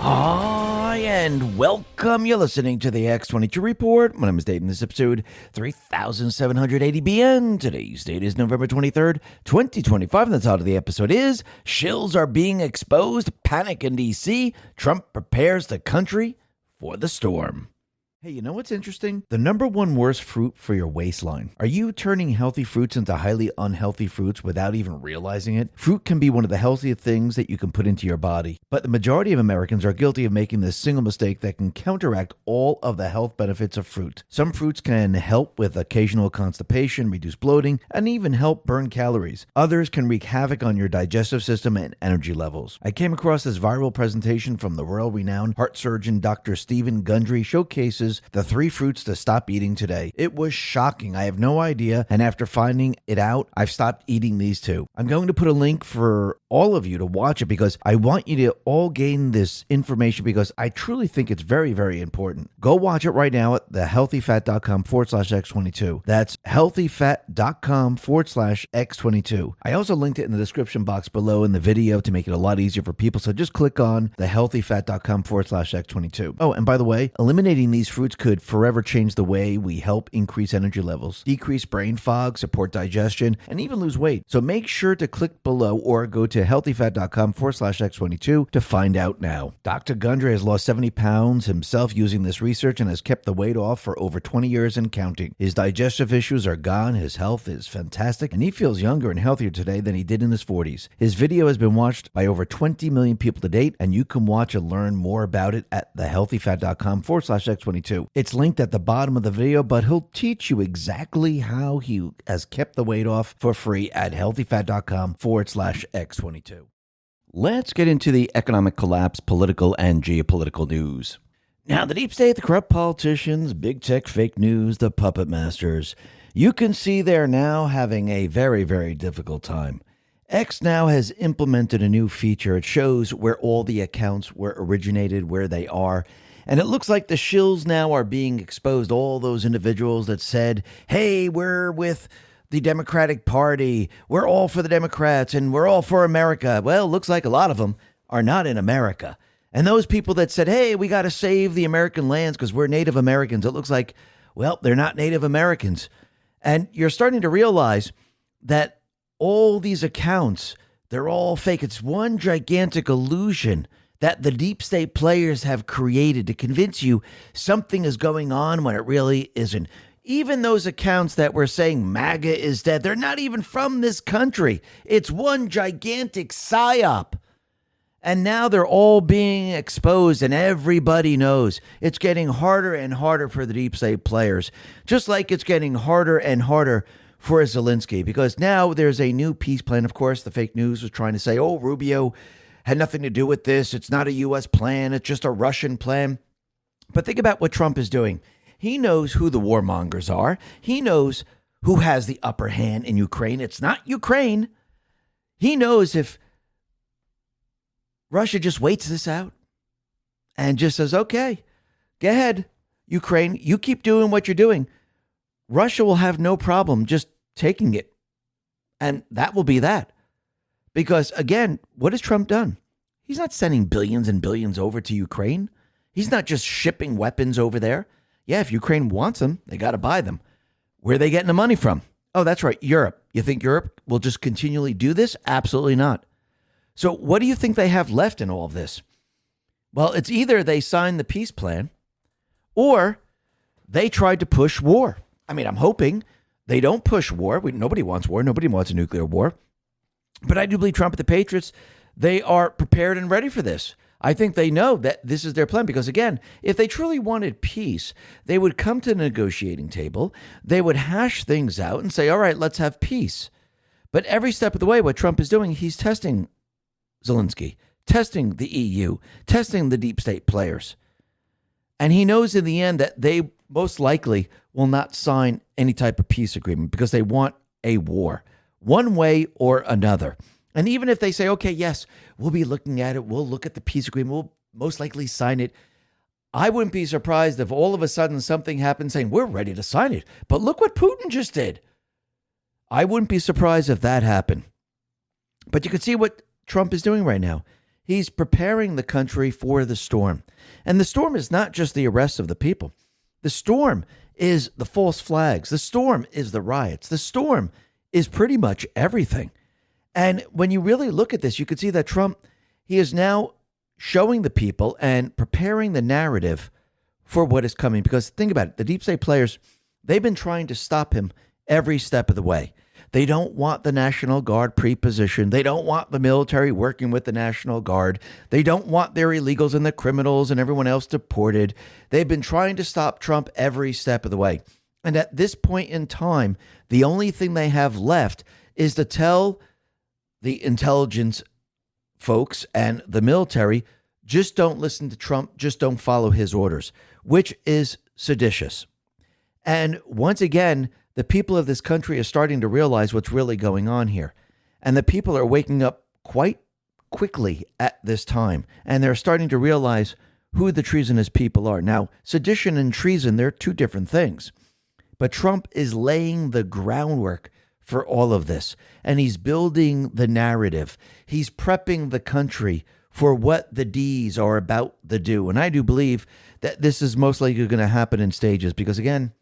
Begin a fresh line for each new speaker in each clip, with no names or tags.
Hi, and welcome. You're listening to the X22 Report. My name is Dave, and this is episode 3780b, and today's date is November 23rd, 2025, and the title of the episode is Shills Are Being Exposed, Panic in D.C., Trump Prepares the Country for the Storm. Hey, you know what's interesting? The number one worst fruit for your waistline. Are you turning healthy fruits into highly unhealthy fruits without even realizing it? Fruit can be one of the healthiest things that you can put into your body, but the majority of Americans are guilty of making this single mistake that can counteract all of the health benefits of fruit. Some fruits can help with occasional constipation, reduce bloating, and even help burn calories. Others can wreak havoc on your digestive system and energy levels. I came across this viral presentation from the world-renowned heart surgeon Dr. Stephen Gundry showcases the 3 fruits to stop eating today. It was shocking. I have no idea, and after finding it out, I've stopped eating these 2. I'm going to put a link for all of you to watch it because I want you to all gain this information because I truly think it's very, very important. Go watch it right now at thehealthyfat.com/X22. That's healthyfat.com/X22. I also linked it in the description box below in the video to make it a lot easier for people, so just click on thehealthyfat.com/X22. Oh, and by the way, eliminating these fruits could forever change the way we help increase energy levels, decrease brain fog, support digestion, and even lose weight. So make sure to click below or go to healthyfat.com/X22 to find out now. Dr. Gundry has lost 70 pounds himself using this research and has kept the weight off for over 20 years and counting. His digestive issues are gone, his health is fantastic, and he feels younger and healthier today than he did in his 40s. His video has been watched by over 20 million people to date, and you can watch and learn more about it at thehealthyfat.com/X22. It's linked at the bottom of the video, but he'll teach you exactly how he has kept the weight off for free at healthyfat.com/X22. Let's get into the economic collapse, political and geopolitical news. Now, the deep state, the corrupt politicians, big tech, fake news, the puppet masters, you can see they're now having a very, very difficult time. X now has implemented a new feature. It shows where all the accounts were originated, where they are. And it looks like the shills now are being exposed. All those individuals that said, hey, we're with the Democratic Party, we're all for the Democrats, and we're all for America. Well, it looks like a lot of them are not in America. And those people that said, hey, we got to save the American lands because we're Native Americans, it looks like, well, they're not Native Americans. And you're starting to realize that all these accounts, they're all fake. It's one gigantic illusion that the deep state players have created to convince you something is going on when it really isn't. Even those accounts that were saying MAGA is dead, they're not even from this country. It's one gigantic psyop. And now they're all being exposed, and everybody knows it's getting harder and harder for the deep state players, just like it's getting harder and harder for Zelensky, because now there's a new peace plan. Of course, the fake news was trying to say, oh, Rubio had nothing to do with this. It's not a U.S. plan. It's just a Russian plan. But think about what Trump is doing. He knows who the warmongers are. He knows who has the upper hand in Ukraine. It's not Ukraine. He knows if Russia just waits this out and just says, okay, go ahead, Ukraine, you keep doing what you're doing. Russia will have no problem just taking it. And that will be that. Because, again, what has Trump done? He's not sending billions and billions over to Ukraine. He's not just shipping weapons over there. Yeah, if Ukraine wants them, they got to buy them. Where are they getting the money from? Oh, that's right, Europe. You think Europe will just continually do this? Absolutely not. So what do you think they have left in all of this? Well, it's either they signed the peace plan or they tried to push war. I mean, I'm hoping they don't push war. Nobody wants war. Nobody wants a nuclear war. But I do believe Trump and the Patriots, they are prepared and ready for this. I think they know that this is their plan because, again, if they truly wanted peace, they would come to the negotiating table. They would hash things out and say, all right, let's have peace. But every step of the way, what Trump is doing, he's testing Zelensky, testing the EU, testing the deep state players. And he knows in the end that they most likely will not sign any type of peace agreement because they want a war, one way or another. And even if they say, okay, yes, we'll be looking at it, we'll look at the peace agreement, we'll most likely sign it, I wouldn't be surprised if all of a sudden something happens saying, we're ready to sign it. But look what Putin just did. I wouldn't be surprised if that happened. But you can see what Trump is doing right now. He's preparing the country for the storm. And the storm is not just the arrest of the people. The storm is the false flags. The storm is the riots. The storm is pretty much everything. And when you really look at this, you can see that Trump, he is now showing the people and preparing the narrative for what is coming. Because think about it, the deep state players, they've been trying to stop him every step of the way. They don't want the National Guard pre-positioned. They don't want the military working with the National Guard. They don't want their illegals and the criminals and everyone else deported. They've been trying to stop Trump every step of the way. And at this point in time, the only thing they have left is to tell the intelligence folks and the military, just don't listen to Trump, just don't follow his orders, which is seditious. And once again, the people of this country are starting to realize what's really going on here. And the people are waking up quite quickly at this time. And they're starting to realize who the treasonous people are. Now, sedition and treason, they're two different things. But Trump is laying the groundwork for all of this. And he's building the narrative. He's prepping the country for what the D's are about to do. And I do believe that this is most likely going to happen in stages because, again,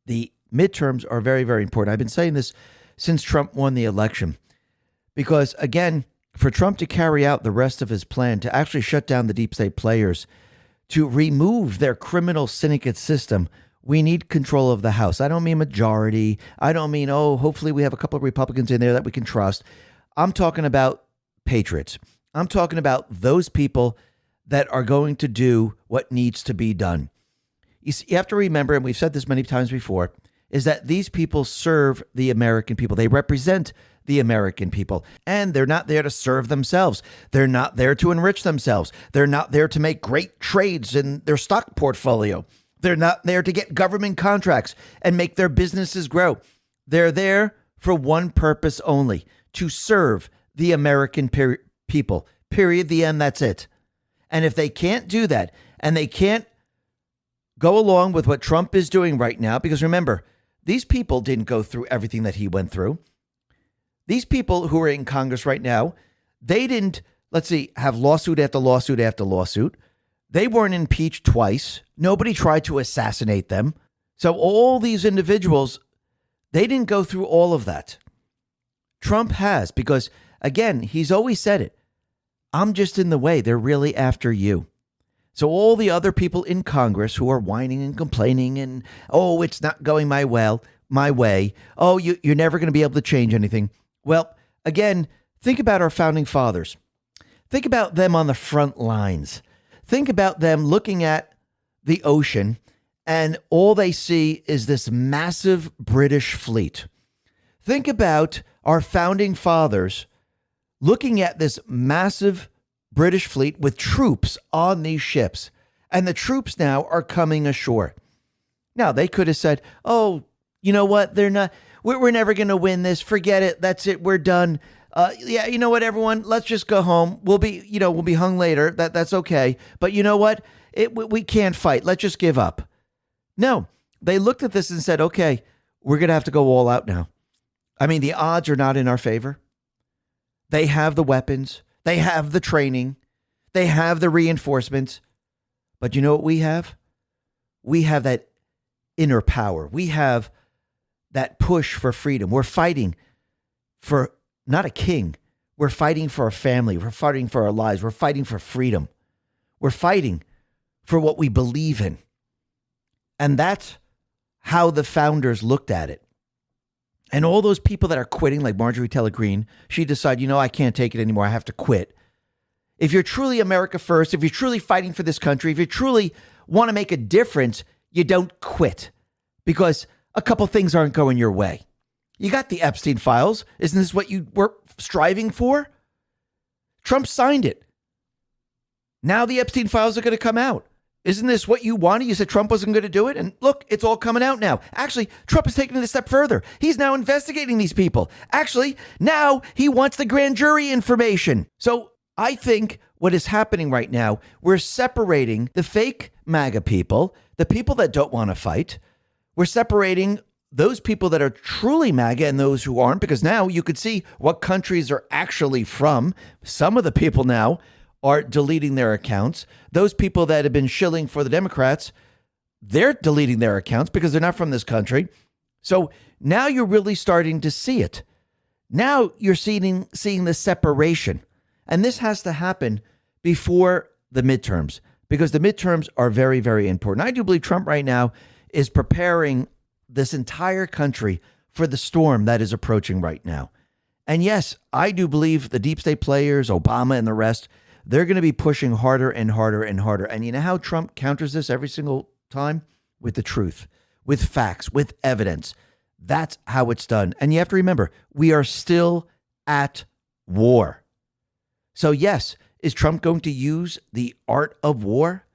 the midterms are very, very important. I've been saying this since Trump won the election because, again, for Trump to carry out the rest of his plan to actually shut down the deep state players, to remove their criminal syndicate system, we need control of the House. I don't mean majority. I don't mean, hopefully we have a couple of Republicans in there that we can trust. I'm talking about patriots. I'm talking about those people that are going to do what needs to be done. You have to remember, and we've said this many times before, is that these people serve the American people. They represent the American people, and they're not there to serve themselves. They're not there to enrich themselves. They're not there to make great trades in their stock portfolio. They're not there to get government contracts and make their businesses grow. They're there for one purpose only, to serve the American people, period, the end, that's it. And if they can't do that, and they can't go along with what Trump is doing right now, because remember, these people didn't go through everything that he went through. These people who are in Congress right now, they didn't, have lawsuit after lawsuit after lawsuit. They weren't impeached twice. Nobody tried to assassinate them. So all these individuals, they didn't go through all of that. Trump has, because, again, he's always said it. I'm just in the way. They're really after you. So all the other people in Congress who are whining and complaining and, it's not going my way. You're never going to be able to change anything. Well, again, think about our founding fathers. Think about them on the front lines. Think about them looking at the ocean and all they see is this massive British fleet. Think about our founding fathers looking at this massive British fleet with troops on these ships. And the troops now are coming ashore. Now, they could have said, you know what? We're never going to win this. Forget it. That's it. We're done. You know what, everyone? Let's just go home. We'll be hung later. That's okay. But you know what? We can't fight. Let's just give up. No, they looked at this and said, okay, we're going to have to go all out now. I mean, the odds are not in our favor. They have the weapons. They have the training. They have the reinforcements. But you know what we have? We have that inner power. We have that push for freedom. We're fighting for not a king. We're fighting for our family. We're fighting for our lives. We're fighting for freedom. We're fighting for what we believe in. And that's how the founders looked at it. And all those people that are quitting, like Marjorie Taylor Greene, she decided, I can't take it anymore. I have to quit. If you're truly America first, if you're truly fighting for this country, if you truly want to make a difference, you don't quit because a couple things aren't going your way. You got the Epstein files. Isn't this what you were striving for? Trump signed it. Now the Epstein files are going to come out. Isn't this what you wanted? You said Trump wasn't going to do it. And look, it's all coming out now. Actually, Trump is taking it a step further. He's now investigating these people. Actually, now he wants the grand jury information. So I think what is happening right now, we're separating the fake MAGA people, the people that don't want to fight. We're separating those people that are truly MAGA and those who aren't, because now you could see what countries are actually from. Some of the people now are deleting their accounts. Those people that have been shilling for the Democrats, they're deleting their accounts because they're not from this country. So now you're really starting to see it. Now you're seeing the separation. And this has to happen before the midterms, because the midterms are very, very important. I do believe Trump right now is preparing this entire country for the storm that is approaching right now. And yes, I do believe the deep state players, Obama and the rest, they're going to be pushing harder and harder and harder. And you know how Trump counters this every single time? With the truth, with facts, with evidence. That's how it's done. And you have to remember, we are still at war. So yes, is Trump going to use the art of war?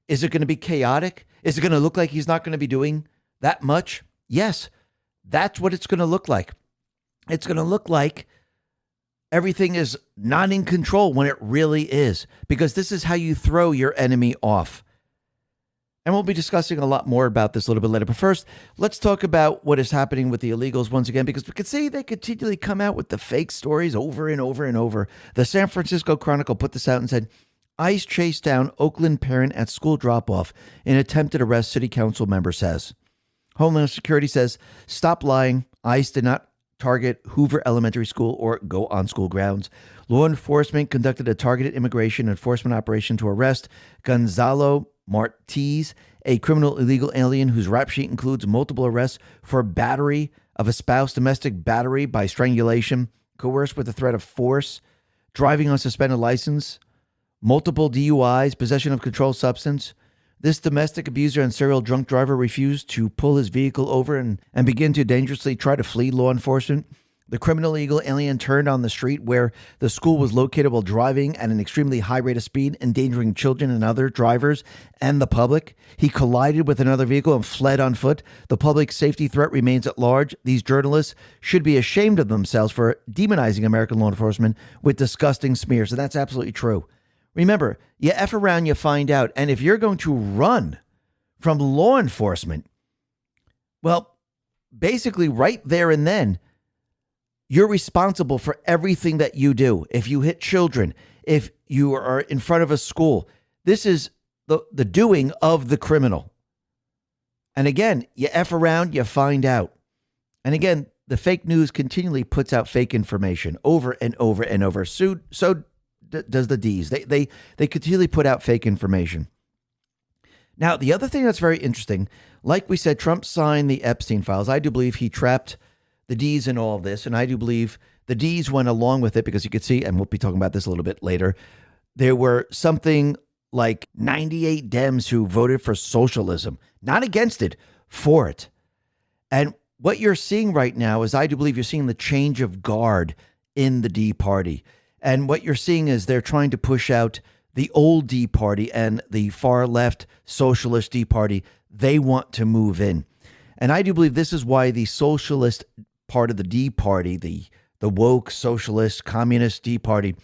Is it going to be chaotic? Is it going to look like he's not going to be doing that much? Yes, that's what it's going to look like. It's going to look like everything is not in control when it really is, because this is how you throw your enemy off. And we'll be discussing a lot more about this a little bit later. But first, let's talk about what is happening with the illegals once again, because we can see they continually come out with the fake stories over and over and over. The San Francisco Chronicle put this out and said, ICE chased down Oakland parent at school drop-off in attempted arrest, city council member says. Homeland Security says, stop lying. ICE did not target Hoover Elementary School or go on school grounds. Law enforcement conducted a targeted immigration enforcement operation to arrest Gonzalo Martiz, a criminal illegal alien whose rap sheet includes multiple arrests for battery of a spouse, domestic battery by strangulation, coerced with the threat of force, driving on suspended license, multiple DUIs, possession of controlled substance. This domestic abuser and serial drunk driver refused to pull his vehicle over and begin to dangerously try to flee law enforcement. The criminal illegal alien turned on the street where the school was located while driving at an extremely high rate of speed, endangering children and other drivers and the public. He collided with another vehicle and fled on foot. The public safety threat remains at large. These journalists should be ashamed of themselves for demonizing American law enforcement with disgusting smears. And that's absolutely true. Remember, you F around, you find out. And if you're going to run from law enforcement, well, basically right there and then, you're responsible for everything that you do. If you hit children, if you are in front of a school, this is the doing of the criminal. And again, you F around, you find out. And again, the fake news continually puts out fake information over and over and over. So does the D's. They continually put out fake information. Now, the other thing that's very interesting, like we said, Trump signed the Epstein files. I do believe he trapped the D's in all of this, and I do believe the D's went along with it because you could see, and we'll be talking about this a little bit later, there were something like 98 Dems who voted for socialism, not against it, for it. And what you're seeing right now is I do believe you're seeing the change of guard in the D party. And what you're seeing is they're trying to push out the old D party and the far left socialist D party. They want to move in. And I do believe this is why the socialist part of the D party, the woke socialist communist D party,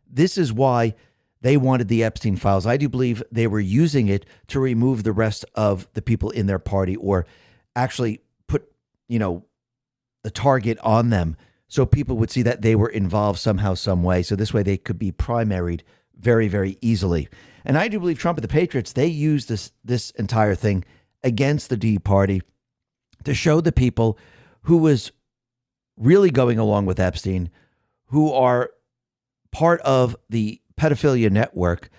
this is why they wanted the Epstein files. I do believe they were using it to remove the rest of the people in their party, or actually put, the target on them so people would see that they were involved somehow, some way. So this way they could be primaried very, very easily. And I do believe Trump and the Patriots, they used this entire thing against the D party to show the people who was really going along with Epstein, who are part of the pedophilia network.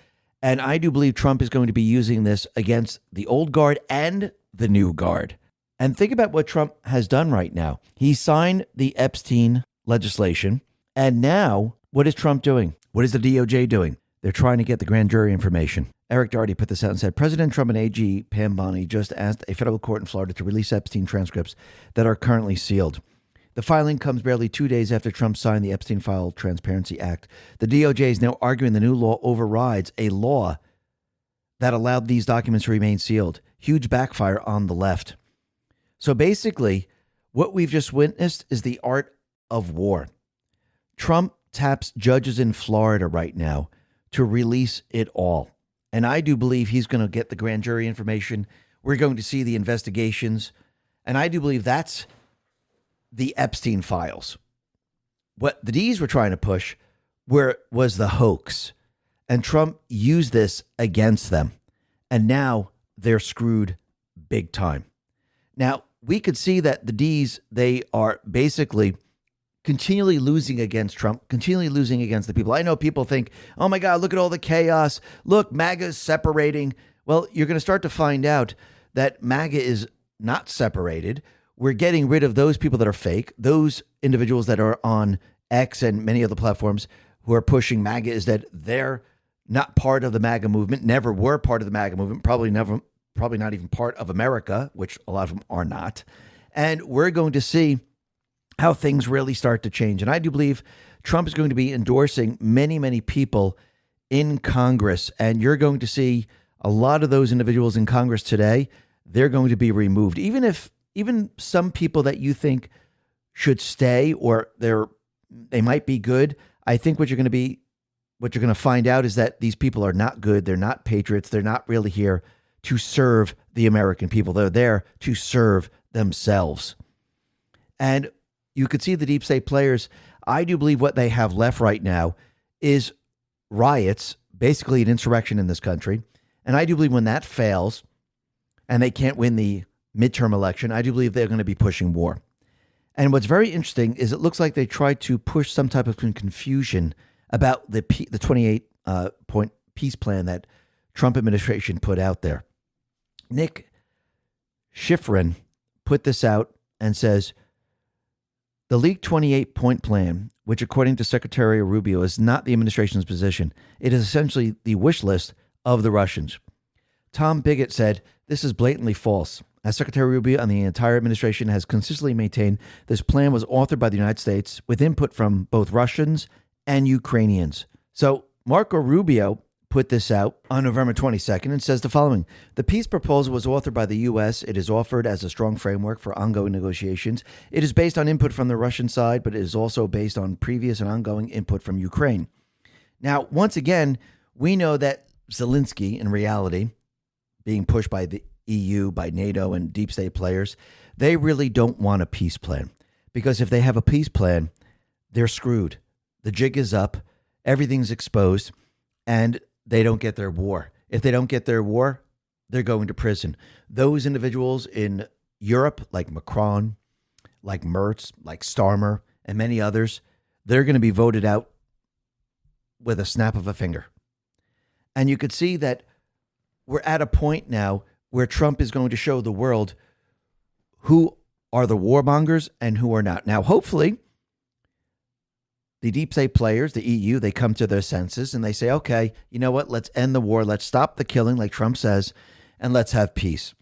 And I do believe Trump is going to be using this against the old guard and the new guard. And think about what Trump has done right now. He signed the Epstein legislation. And now what is Trump doing? What is the DOJ doing? They're trying to get the grand jury information. Eric Doherty put this out and said, President Trump and AG Pam Bondi just asked a federal court in Florida to release Epstein transcripts that are currently sealed. The filing comes barely 2 days after Trump signed the Epstein File Transparency Act. The DOJ is now arguing the new law overrides a law that allowed these documents to remain sealed. Huge backfire on the left. So basically, what we've just witnessed is the art of war. Trump taps judges in Florida right now to release it all. And I do believe he's going to get the grand jury information. We're going to see the investigations And I do believe that's the Epstein files. What the D's were trying to push was the hoax. And Trump used this against them. And now they're screwed big time. Now, we could see that the D's, they are basically continually losing against Trump, continually losing against the people. I know people think, oh my God, look at all the chaos. Look, MAGA is separating. Well, you're going to start to find out that MAGA is not separated. We're getting rid of those people that are fake, those individuals that are on X and many other platforms who are pushing MAGA, is that they're not part of the MAGA movement, never were part of the MAGA movement, probably not even part of America, which a lot of them are not. And we're going to see how things really start to change. And I do believe Trump is going to be endorsing many, many people in Congress. And you're going to see a lot of those individuals in Congress today, they're going to be removed. Even some people that you think should stay or they might be good, I think what you're going to find out is that these people are not good. They're not patriots. They're not really here to serve the American people. They're there to serve themselves. And you could see the deep state players. I do believe what they have left right now is riots, basically an insurrection in this country. And I do believe when that fails and they can't win the midterm election, I do believe they're going to be pushing war. And what's very interesting is it looks like they tried to push some type of confusion about the 28-point peace plan that Trump administration put out there. Nick Schifrin put this out and says, the leaked 28-point plan, which according to Secretary Rubio is not the administration's position, it is essentially the wish list of the Russians. Tom Biggett said, this is blatantly false. As Secretary Rubio and the entire administration has consistently maintained, this plan was authored by the United States with input from both Russians and Ukrainians. So Marco Rubio put this out on November 22nd and says the following. The peace proposal was authored by the U.S. It is offered as a strong framework for ongoing negotiations. It is based on input from the Russian side, but it is also based on previous and ongoing input from Ukraine. Now, once again, we know that Zelensky, in reality, being pushed by the EU, by NATO and deep state players, they really don't want a peace plan. Because if they have a peace plan, they're screwed. The jig is up, everything's exposed, and they don't get their war. If they don't get their war, they're going to prison. Those individuals in Europe, like Macron, like Merz, like Starmer, and many others, they're going to be voted out with a snap of a finger. And you could see that we're at a point now where Trump is going to show the world who are the warmongers and who are not. Now, hopefully, the deep state players, the EU, they come to their senses and they say, okay, you know what? Let's end the war. Let's stop the killing, like Trump says, and let's have peace.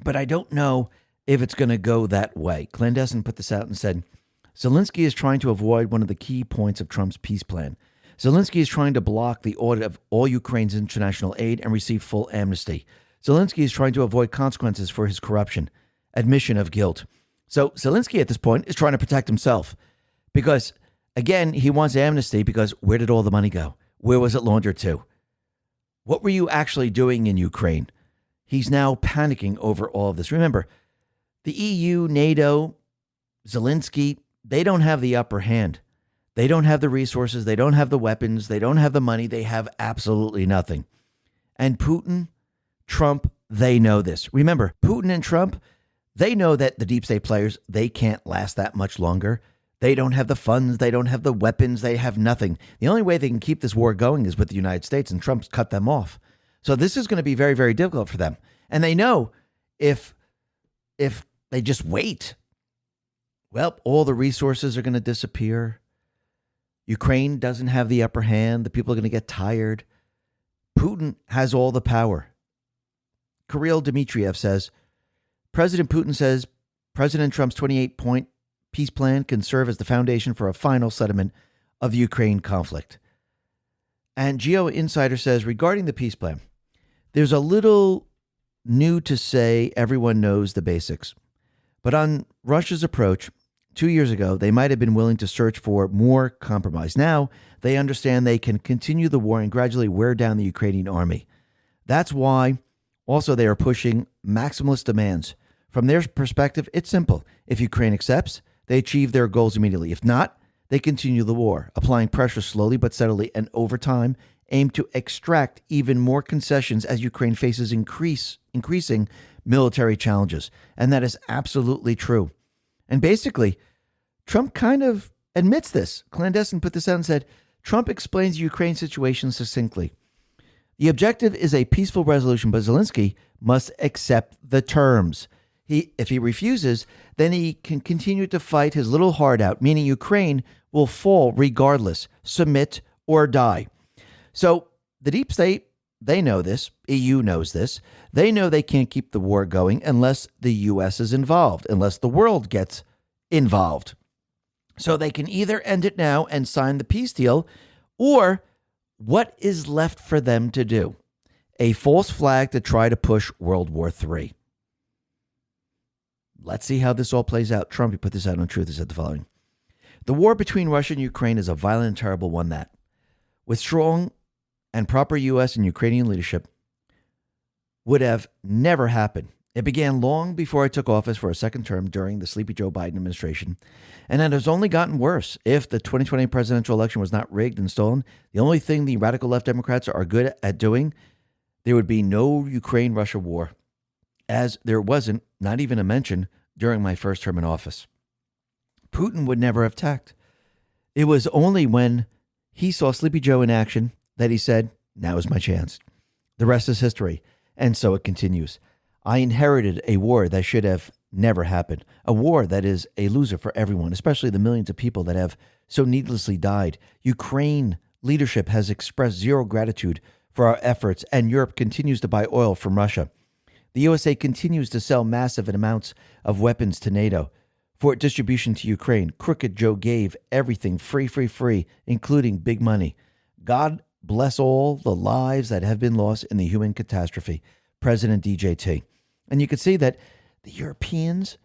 But I don't know if it's going to go that way. Clandestine put this out and said, Zelensky is trying to avoid one of the key points of Trump's peace plan. Zelensky is trying to block the audit of all Ukraine's international aid and receive full amnesty. Zelensky is trying to avoid consequences for his corruption, admission of guilt. So Zelensky at this point is trying to protect himself because, again, he wants amnesty because where did all the money go? Where was it laundered to? What were you actually doing in Ukraine? He's now panicking over all of this. Remember, the EU, NATO, Zelensky, they don't have the upper hand. They don't have the resources. They don't have the weapons. They don't have the money. They have absolutely nothing. And Putin, Trump, they know this. Remember, Putin and Trump, they know that the deep state players, they can't last that much longer. They don't have the funds. They don't have the weapons. They have nothing. The only way they can keep this war going is with the United States, and Trump's cut them off. So this is going to be very, very difficult for them. And they know if they just wait, well, all the resources are going to disappear. Ukraine doesn't have the upper hand. The people are going to get tired. Putin has all the power. Kirill Dmitriev says, President Putin says President Trump's 28-point peace plan can serve as the foundation for a final settlement of the Ukraine conflict. And Geo Insider says, regarding the peace plan, there's a little new to say everyone knows the basics. But on Russia's approach 2 years ago, they might have been willing to search for more compromise. Now they understand they can continue the war and gradually wear down the Ukrainian army. That's why also they are pushing maximalist demands From their perspective, it's simple. If Ukraine accepts, they achieve their goals immediately. If not, they continue the war, applying pressure slowly but steadily and over time, aim to extract even more concessions as Ukraine faces increasing military challenges. And that is absolutely true. And basically, Trump kind of admits this. Clandestine put this out and said, Trump explains the Ukraine situation succinctly. The objective is a peaceful resolution, but Zelensky must accept the terms. If he refuses, then he can continue to fight his little heart out, meaning Ukraine will fall regardless, submit or die. So the deep state, they know this. EU knows this. They know they can't keep the war going unless the U.S. is involved, unless the world gets involved. So they can either end it now and sign the peace deal, or what is left for them to do? A false flag to try to push World War III. Let's see how this all plays out. Trump, he put this out on Truth. He said the following. The war between Russia and Ukraine is a violent and terrible one that, with strong and proper U.S. and Ukrainian leadership, would have never happened. It began long before I took office for a second term during the sleepy Joe Biden administration, and it has only gotten worse. If the 2020 presidential election was not rigged and stolen, the only thing the radical left Democrats are good at doing, there would be no Ukraine-Russia war, as there wasn't, not even a mention, during my first term in office. Putin would never have attacked. It was only when he saw Sleepy Joe in action that he said, now is my chance. The rest is history. And so it continues. I inherited a war that should have never happened, a war that is a loser for everyone, especially the millions of people that have so needlessly died. Ukraine leadership has expressed zero gratitude for our efforts, and Europe continues to buy oil from Russia. The USA continues to sell massive amounts of weapons to NATO for distribution to Ukraine. Crooked Joe gave everything free, including big money. God bless all the lives that have been lost in the human catastrophe. President DJT. And you can see that the Europeans,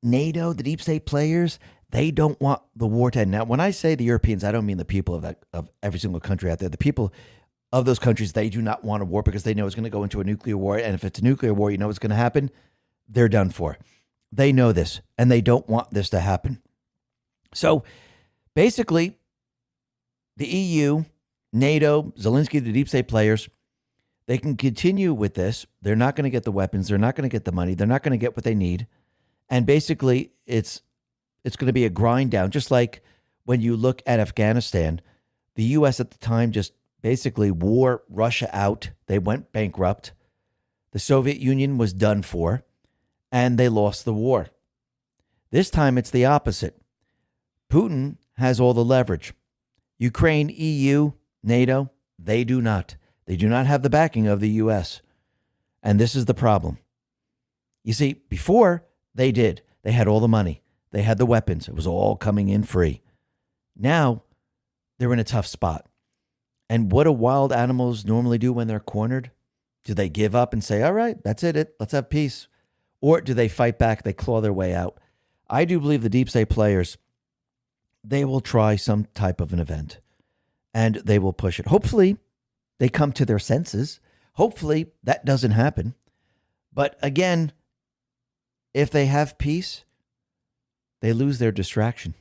NATO, the deep state players, they don't want the war to end. Now, when I say the Europeans, I don't mean the people of every single country out there. The people of those countries, they do not want a war because they know it's going to go into a nuclear war. And if it's a nuclear war, you know what's going to happen? They're done for. They know this, and they don't want this to happen. So basically, the EU, NATO, Zelensky, the deep state players, they can continue with this. They're not going to get the weapons. They're not going to get the money. They're not going to get what they need. And basically, it's going to be a grind down. Just like when you look at Afghanistan, the U.S. at the time just basically wore Russia out. They went bankrupt. The Soviet Union was done for, and they lost the war. This time, it's the opposite. Putin has all the leverage. Ukraine, EU, NATO, they do not. They do not have the backing of the U.S. And this is the problem. You see, before they did. They had all the money. They had the weapons. It was all coming in free. Now they're in a tough spot. And what do wild animals normally do when they're cornered? Do they give up and say, all right, that's it. Let's have peace? Or do they fight back? They claw their way out? I do believe the deep state players, they will try some type of an event and they will push it. Hopefully, they come to their senses. Hopefully that doesn't happen. But again, if they have peace, they lose their distraction.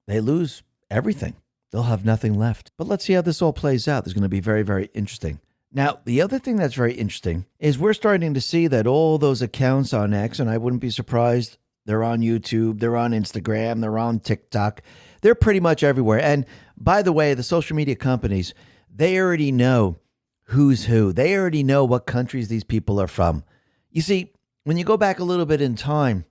They lose everything. They'll have nothing left. But let's see how this all plays out. It's going to be very, very interesting. Now, the other thing that's very interesting is we're starting to see that all those accounts on X, and I wouldn't be surprised, they're on YouTube, they're on Instagram, they're on TikTok. They're pretty much everywhere. And by the way, the social media companies, they already know who's who. They already know what countries these people are from. You see, when you go back a little bit in time,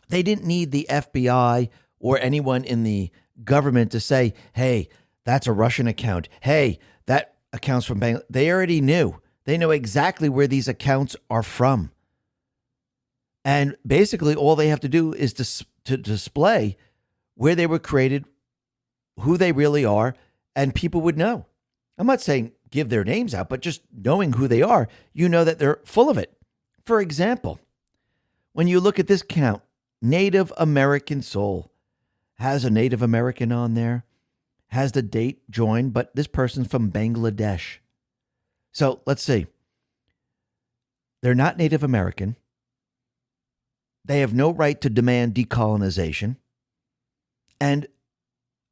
they didn't need the FBI or anyone in the government to say, hey, that's a Russian account. Hey, that account's from Bangladesh. They already knew. They know exactly where these accounts are from. And basically all they have to do is to display where they were created, who they really are, and people would know. I'm not saying give their names out, but just knowing who they are, you know that they're full of it. For example, when you look at this count, Native American Soul has a Native American on there, has the date joined, but this person's from Bangladesh. So let's see. They're not Native American. They have no right to demand decolonization. And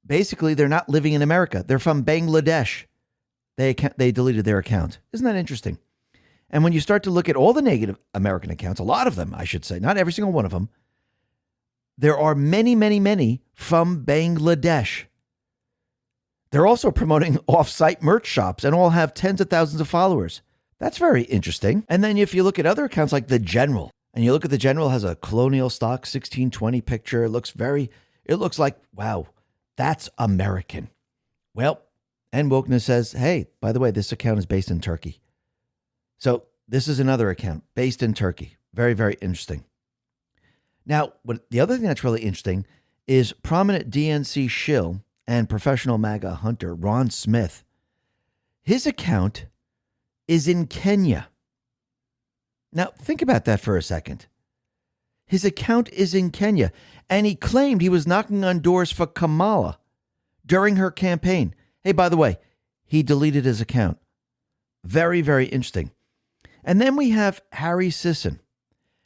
basically, they're not living in America. They're from Bangladesh. They deleted their account. Isn't that interesting? And when you start to look at all the negative American accounts, a lot of them, I should say, not every single one of them, there are many, many, many from Bangladesh. They're also promoting off-site merch shops and all have tens of thousands of followers. That's very interesting. And then if you look at other accounts like The General, and you look at The General, has a colonial stock 1620 picture. It looks like, wow, that's American. Well, and Wokeness says, hey, by the way, this account is based in Turkey. So this is another account based in Turkey. Very, very interesting. Now, the other thing that's really interesting is prominent DNC shill and professional MAGA hunter Ron Smith. His account is in Kenya. Now, think about that for a second. His account is in Kenya, and he claimed he was knocking on doors for Kamala during her campaign. Hey, by the way, he deleted his account. Very, very interesting. And then we have Harry Sisson.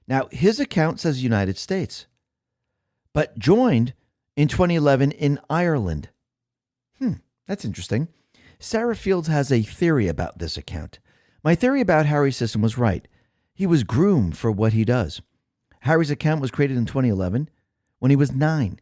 Now, his account says United States, but joined in 2011 in Ireland. That's interesting. Sarah Fields has a theory about this account. My theory about Harry Sisson was right. He was groomed for what he does. Harry's account was created in 2011 when he was 9.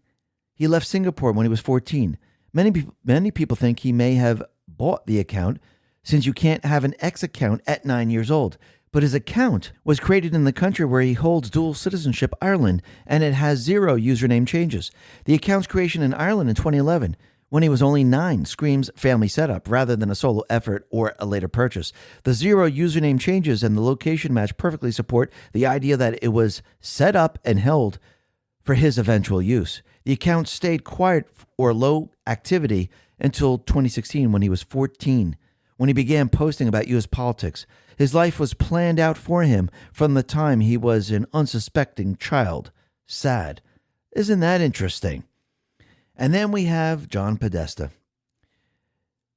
He left Singapore when he was 14. Many people think he may have bought the account since you can't have an X account at 9 years old. But his account was created in the country where he holds dual citizenship, Ireland, and it has 0 username changes. The account's creation in Ireland in 2011, when he was only 9, screams family setup rather than a solo effort or a later purchase. The 0 username changes and the location match perfectly support the idea that it was set up and held for his eventual use. The account stayed quiet or low activity until 2016 when he was 14, when he began posting about U.S. politics. His life was planned out for him from the time he was an unsuspecting child. Sad. Isn't that interesting? And then we have John Podesta.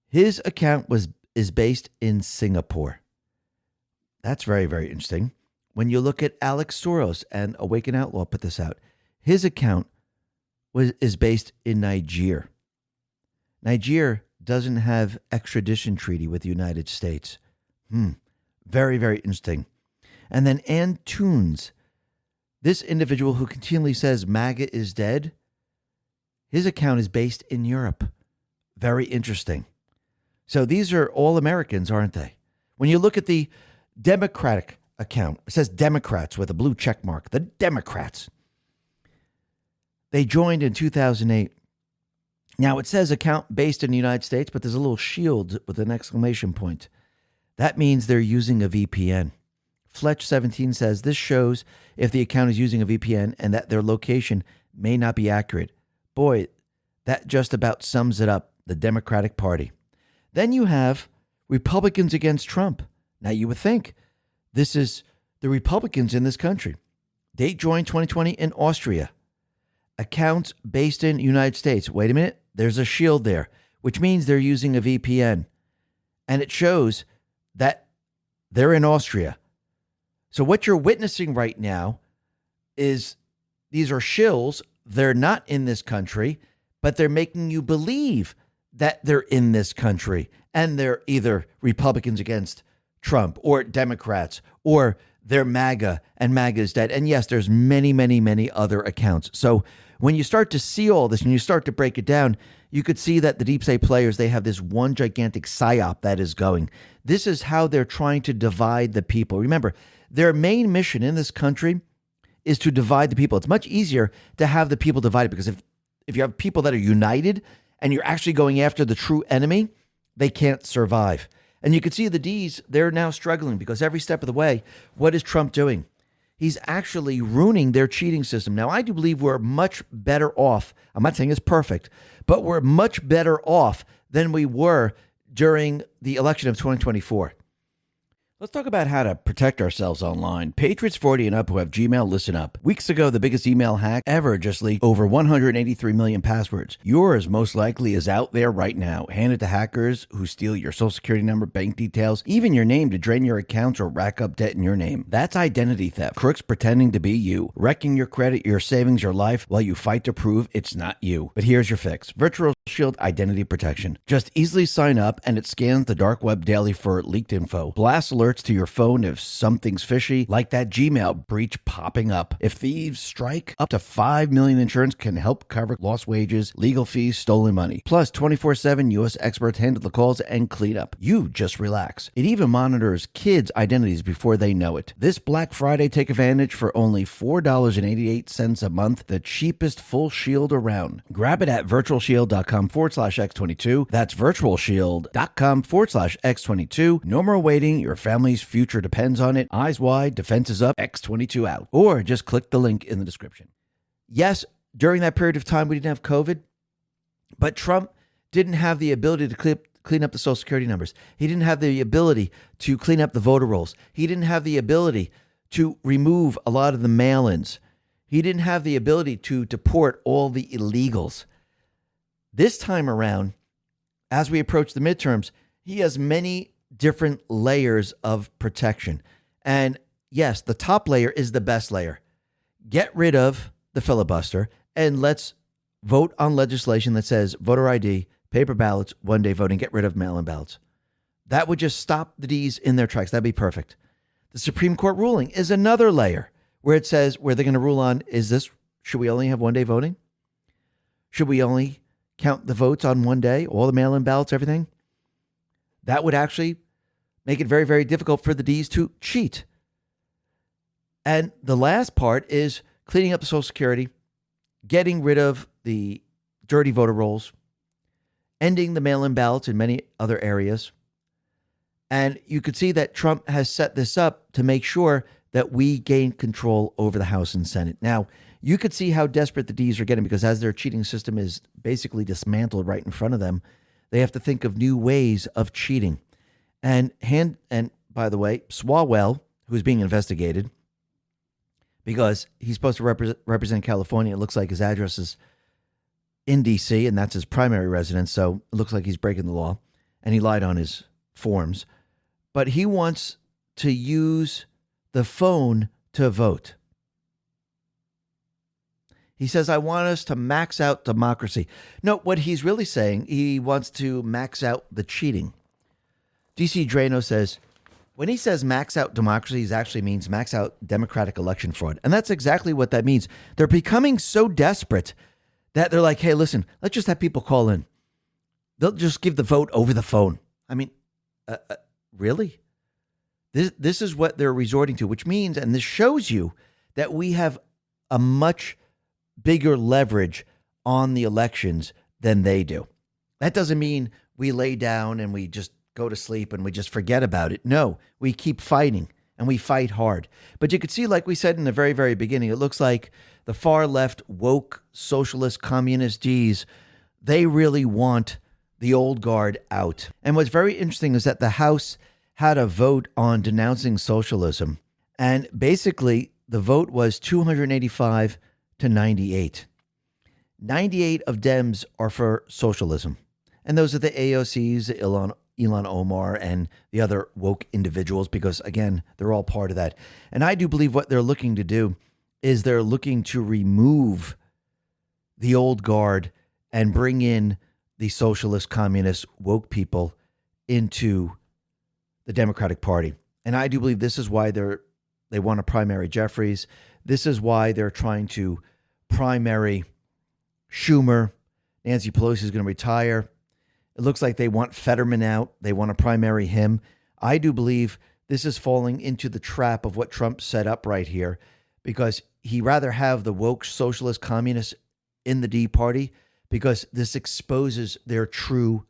His account is based in Singapore. That's very, very interesting. When you look at Alex Soros, and Awaken Outlaw put this out, his account is based in Niger. Niger doesn't have extradition treaty with the United States. Very, very interesting. And then Ann Toons, this individual who continually says MAGA is dead, his account is based in Europe. Very interesting. So these are all Americans, aren't they? When you look at the Democratic account, it says Democrats with a blue check mark. The Democrats. They joined in 2008. Now it says account based in the United States, but there's a little shield with an exclamation point. That means they're using a VPN. Fletch17 says this shows if the account is using a VPN and that their location may not be accurate. Boy, that just about sums it up, the Democratic Party. Then you have Republicans against Trump. Now you would think this is the Republicans in this country. They joined 2020 in Austria. Accounts based in United States. Wait a minute, there's a shield there, which means they're using a VPN. And it shows that they're in Austria. So what you're witnessing right now is these are shills. They're not in this country, but they're making you believe that they're in this country. And they're either Republicans against Trump or Democrats, or they're MAGA and MAGA is dead. And yes, there's many, many, many other accounts. So when you start to see all this and you start to break it down, you could see that the deep state players, they have this one gigantic psyop that is going. This is how they're trying to divide the people. Remember, their main mission in this country is to divide the people. It's much easier to have the people divided because if you have people that are united and you're actually going after the true enemy, they can't survive. And you can see the D's, they're now struggling because every step of the way, what is Trump doing? He's actually ruining their cheating system. Now, I do believe we're much better off. I'm not saying it's perfect, but we're much better off than we were during the election of 2024. Let's talk about how to protect ourselves online. Patriots 40 and up who have Gmail, listen up. Weeks ago, the biggest email hack ever just leaked over 183 million passwords. Yours most likely is out there right now, handed to hackers who steal your social security number, bank details, even your name to drain your accounts or rack up debt in your name. That's identity theft. Crooks pretending to be you, wrecking your credit, your savings, your life while you fight to prove it's not you. But here's your fix. Virtual Shield Identity Protection. Just easily sign up and it scans the dark web daily for leaked info. Blast alerts to your phone if something's fishy, like that Gmail breach popping up. If thieves strike, up to $5 million insurance can help cover lost wages, legal fees, stolen money. Plus, 24/7 U.S. experts handle the calls and clean up. You just relax. It even monitors kids' identities before they know it. This Black Friday, take advantage for only $4.88 a month, the cheapest full shield around. Grab it at virtualshield.com/X22. That's virtualshield.com/X22. No more waiting. Your family's future depends on it. Eyes wide, defenses up, X22 out. Or just click the link in the description. Yes, during that period of time, we didn't have COVID, but Trump didn't have the ability to clean up the social security numbers. He didn't have the ability to clean up the voter rolls. He didn't have the ability to remove a lot of the mail-ins. He didn't have the ability to deport all the illegals. This time around, as we approach the midterms, he has many different layers of protection. And yes, the top layer is the best layer. Get rid of the filibuster and let's vote on legislation that says voter ID, paper ballots, one-day voting, get rid of mail-in ballots. That would just stop the D's in their tracks. That'd be perfect. The Supreme Court ruling is another layer where it says where they're going to rule on, should we only have one-day voting? Should we only count the votes on one day, all the mail-in ballots, everything? That would actually make it very, very difficult for the D's to cheat. And the last part is cleaning up the Social Security, getting rid of the dirty voter rolls, ending the mail-in ballots in many other areas. And you could see that Trump has set this up to make sure that we gain control over the House and Senate. Now, you could see how desperate the D's are getting because as their cheating system is basically dismantled right in front of them, they have to think of new ways of cheating. And by the way, Swalwell, who's being investigated because he's supposed to represent California, it looks like his address is in D.C., and that's his primary residence, so it looks like he's breaking the law, and he lied on his forms. But he wants to use the phone to vote. He says, I want us to max out democracy. No, what he's really saying, he wants to max out the cheating. DC Drano says, when he says max out democracy, he actually means max out democratic election fraud. And that's exactly what that means. They're becoming so desperate that they're like, hey, listen, let's just have people call in. They'll just give the vote over the phone. I mean, really? This is what they're resorting to, which means, and this shows you that we have a much bigger leverage on the elections than they do. That doesn't mean we lay down and we just go to sleep and we just forget about it. No, we keep fighting and we fight hard. But you could see, like we said in the very, very beginning, it looks like the far left, woke, socialist, communist D's, they really want the old guard out. And what's very interesting is that the House had a vote on denouncing socialism. And basically, the vote was 285 to 98. 98 of Dems are for socialism. And those are the AOCs, Ilhan Omar, and the other woke individuals, because, again, they're all part of that. And I do believe what they're looking to do is they're looking to remove the old guard and bring in the socialist, communist, woke people into the Democratic Party. And I do believe this is why they want to primary Jeffries. This is why they're trying to primary Schumer. Nancy Pelosi is going to retire. It looks like they want Fetterman out. They want to primary him. I do believe this is falling into the trap of what Trump set up right here, because he rather have the woke socialist communists in the D party because this exposes their true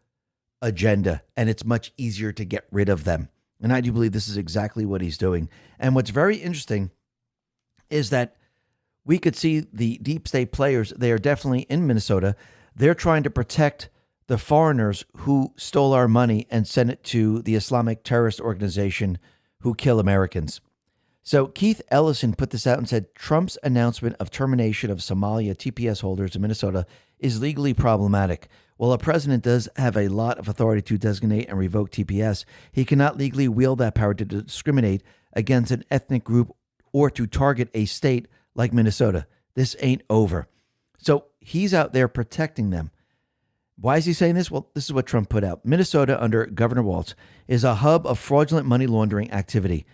agenda and it's much easier to get rid of them. And I do believe this is exactly what he's doing. And what's very interesting is that we could see the deep state players. They are definitely in Minnesota. They're trying to protect the foreigners who stole our money and sent it to the Islamic terrorist organization who kill Americans. So Keith Ellison put this out and said Trump's announcement of termination of Somalia TPS holders in Minnesota is legally problematic. While a president does have a lot of authority to designate and revoke TPS, he cannot legally wield that power to discriminate against an ethnic group or to target a state like Minnesota. This ain't over. So he's out there protecting them. Why is he saying this? Well, this is what Trump put out. Minnesota, under Governor Walz, is a hub of fraudulent money laundering activity.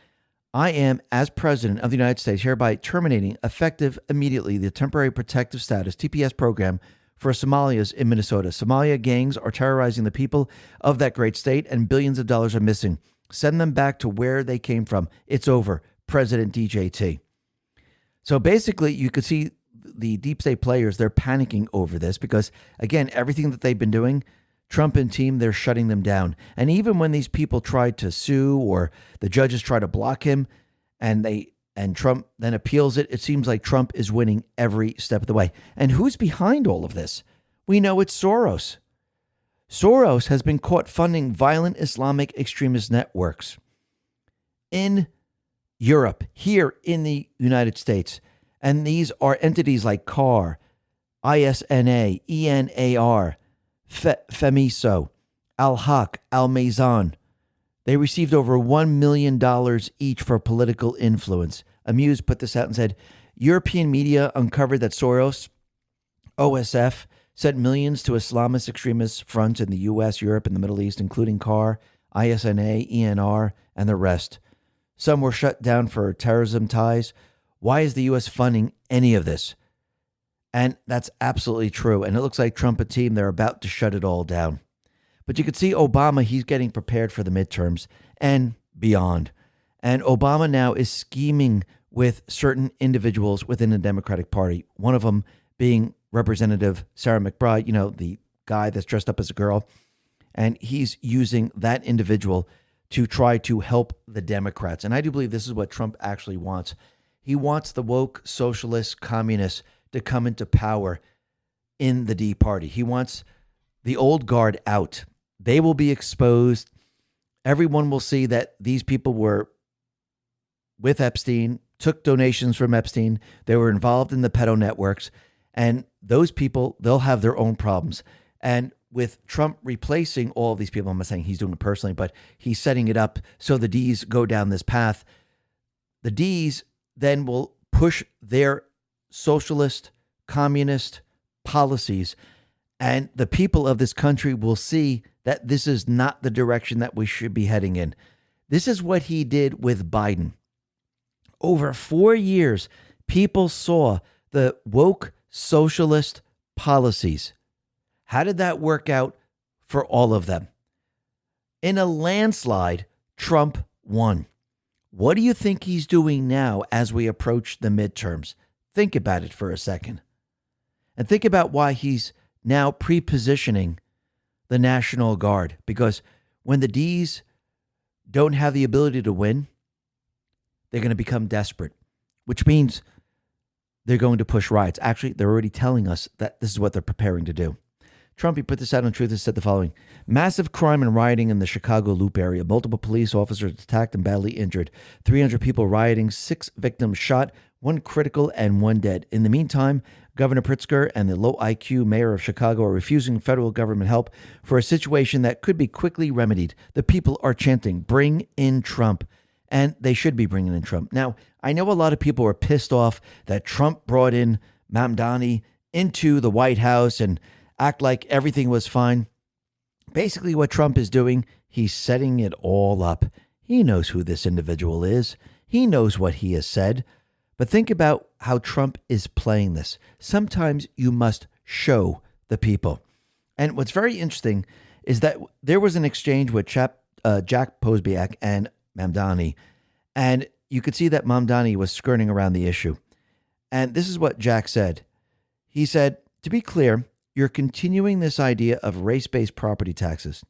I am, as President of the United States, hereby terminating, effective immediately, the Temporary Protective Status, TPS program, for Somalians in Minnesota. Somalia gangs are terrorizing the people of that great state, and billions of dollars are missing. Send them back to where they came from. It's over. President DJT. So basically, you could see the deep state players, they're panicking over this because, again, everything that they've been doing, Trump and team, they're shutting them down. And even when these people tried to sue or the judges try to block him and Trump then appeals it, it seems like Trump is winning every step of the way. And who's behind all of this? We know it's Soros. Soros has been caught funding violent Islamic extremist networks in Europe, here in the United States. And these are entities like CAR, ISNA, ENAR, FEMISO, Al-Haq, Al-Maizan. They received over $1 million each for political influence. Amuse put this out and said, European media uncovered that Soros, OSF, sent millions to Islamist extremist fronts in the U.S., Europe, and the Middle East, including CAR, ISNA, ENR, and the rest. Some were shut down for terrorism ties. Why is the U.S. funding any of this? And that's absolutely true. And it looks like Trump and team, they're about to shut it all down. But you could see Obama, he's getting prepared for the midterms and beyond. And Obama now is scheming with certain individuals within the Democratic Party. One of them being Representative Sarah McBride, you know, the guy that's dressed up as a girl. And he's using that individual to try to help the Democrats. And I do believe this is what Trump actually wants. He wants the woke socialists, communists to come into power in the D party. He wants the old guard out. They will be exposed. Everyone will see that these people were with Epstein, took donations from Epstein. They were involved in the pedo networks. And those people, they'll have their own problems. And with Trump replacing all of these people, I'm not saying he's doing it personally, but he's setting it up so the D's go down this path. The D's then will push their socialist, communist policies, and the people of this country will see that this is not the direction that we should be heading in. This is what he did with Biden. Over 4 years, people saw the woke socialist policies. How did that work out for all of them? In a landslide, Trump won. What do you think he's doing now as we approach the midterms? Think about it for a second. And think about why he's now pre-positioning the National Guard. Because when the D's don't have the ability to win, they're going to become desperate, which means they're going to push riots. Actually, they're already telling us that this is what they're preparing to do. Trump, he put this out on Truth and said the following: massive crime and rioting in the Chicago Loop area. Multiple police officers attacked and badly injured. 300 people rioting, 6 victims shot, 1 critical and 1 dead. In the meantime, Governor Pritzker and the low IQ mayor of Chicago are refusing federal government help for a situation that could be quickly remedied. The people are chanting, bring in Trump. And they should be bringing in Trump. Now, I know a lot of people are pissed off that Trump brought in Mamdani into the White House and act like everything was fine. Basically, what Trump is doing, he's setting it all up. He knows who this individual is. He knows what he has said. But think about how Trump is playing this. Sometimes you must show the people. And what's very interesting is that there was an exchange with Jack Posobiec and Mamdani, and you could see that Mamdani was skirting around the issue. And this is what Jack said. He said, to be clear, you're continuing this idea of race-based property taxes.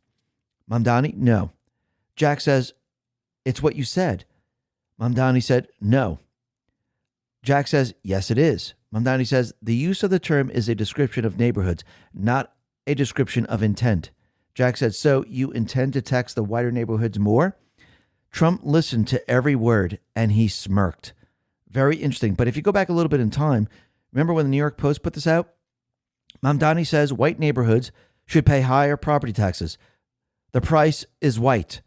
Mamdani, no. Jack says, it's what you said. Mamdani said, no. Jack says, yes, it is. Mamdani says, the use of the term is a description of neighborhoods, not a description of intent. Jack said, so you intend to tax the whiter neighborhoods more? Trump listened to every word and he smirked. Very interesting. But if you go back a little bit in time, remember when the New York Post put this out? Mamdani says white neighborhoods should pay higher property taxes. The price is white.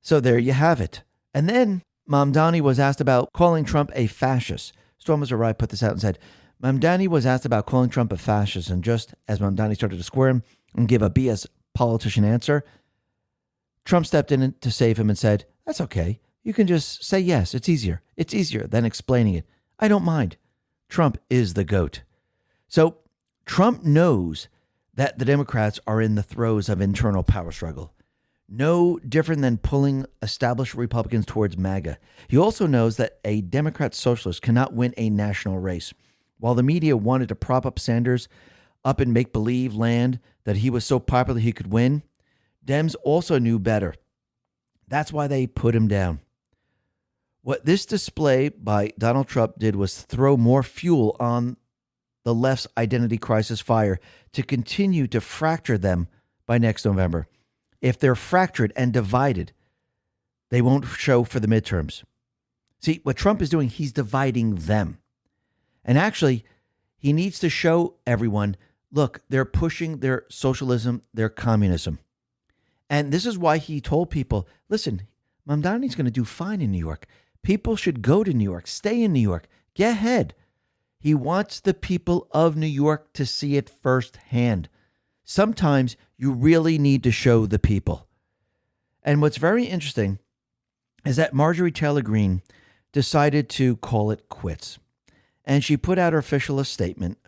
So there you have it. And then Mamdani was asked about calling Trump a fascist. Stormers Arai put this out and said, Mamdani was asked about calling Trump a fascist. And just as Mamdani started to squirm and give a BS politician answer, Trump stepped in to save him and said, that's okay. You can just say yes. It's easier. It's easier than explaining it. I don't mind. Trump is the GOAT. So Trump knows that the Democrats are in the throes of internal power struggle. No different than pulling established Republicans towards MAGA. He also knows that a Democrat socialist cannot win a national race. While the media wanted to prop up Sanders up in make-believe land that he was so popular he could win, Dems also knew better. That's why they put him down. What this display by Donald Trump did was throw more fuel on the left's identity crisis fire to continue to fracture them by next November. If they're fractured and divided, they won't show for the midterms. See, what Trump is doing, he's dividing them. And actually, he needs to show everyone, look, they're pushing their socialism, their communism. And this is why he told people, listen, Mamdani's going to do fine in New York. People should go to New York, stay in New York, get ahead. He wants the people of New York to see it firsthand. Sometimes you really need to show the people. And what's very interesting is that Marjorie Taylor Greene decided to call it quits. And she put out her official statement,